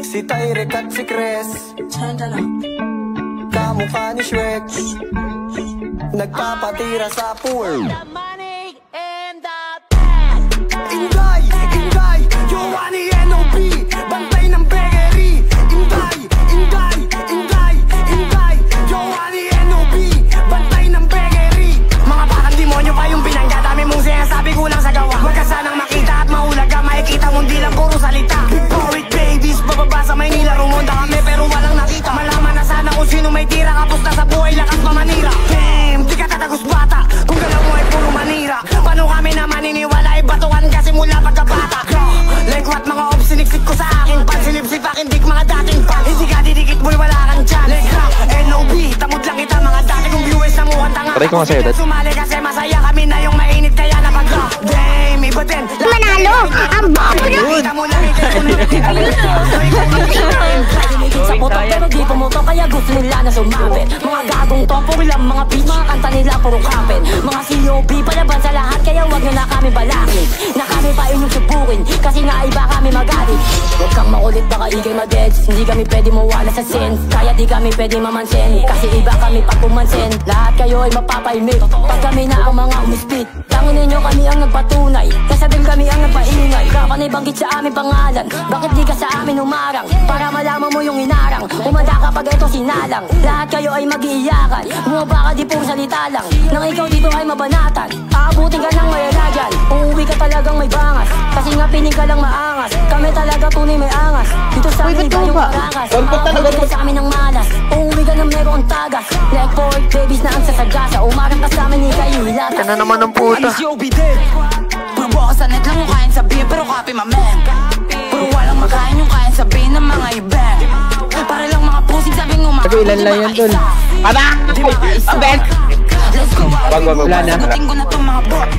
Si Tyrek at si Chris, kamukha ni Shrek, nagpapatira sa pool. Ingay, ingay, Giovanni NOB, bantay ng bakery. Ingay, ingay, ingay, ingay, Giovanni NOB, bantay ng bakery. Mga bakang demonyo pa yung pinangga, dami mong sinasabi kulang sa gawa. Huwag ka sanang makita at mahulaga, makikita mong di lang puro salita. Big poet babies, bababa sa Maynila, rumonda kami pero walang nakita. Malaman na sana kung sino may tira, kapos na sa buhay, lakas mamanira. Damn, di ka tatagos bata, kung galaw mo ay puro manira. Paano kami na maniniwala, ay batuhan kasi mula pagkabata. Like what mga obs, siniksik ko sa akin pan, silipsip akin dik mga dating pan. Hindi ka didikit boy, wala kang chance. Like rap, NOB, tamod lang kita mga dati kong viewers na mukhang tanga. Try ko nga sa'yo, Dad. Sumali kasi masaya kami na yung mainit kaya napag-rap. Damn, iba din Manalo, ang bago na. kita mo lang ito kung sa puto pero di pumuto kaya gusto nila na sumabit. Mga gagong topo lang mga beat, mga kanta nila puro kapit. Mga COP palaban sa lahat kaya wag nyo na kami balakid. Na kami pa inyong subukin kasi nga iba kami magalit. Huwag kang makulit baka ikay madeds, hindi kami pwede mawala sa sense. Kaya di kami pwede mamansin kasi iba kami pag pumansin. Lahat kayo ay mapapaimik pag kami na ang mga umispit. Tangin ninyo kami ang nagpatunay kasi din kami ang nagpaingay. Kapanay banggit sa aming pangalan, bakit di ka sa amin umarang? Para malaman mo yung inarang, umanda kapag ito sinalang. Lahat kayo ay mag-iiyakan, bumaba ka di puro salita lang. Nang ikaw dito ay mabanatan, aabutin ka ng mayalagan. Uuwi ka talagang may bangas, kasi nga piling ka lang maangas. Kami talaga tunay may angas, dito sa amin kayong marakas. Aabutin sa amin ng malas, uuwi ka ng merong tagas. Like pork babies na ang sasagasa, umarang ka sa amin ni kayo hilatas. Yan na naman ang puta. Puro bukas sa net lang yung kain sabihin pero copy my man. Puro walang makain yung kain sabihin ng mga event. Para lang mga pusing sabing umakit. Sabi ilan lang yan dun. Para! Abet! Let's go out. Wala na. Sagutin ko na tong mga bot.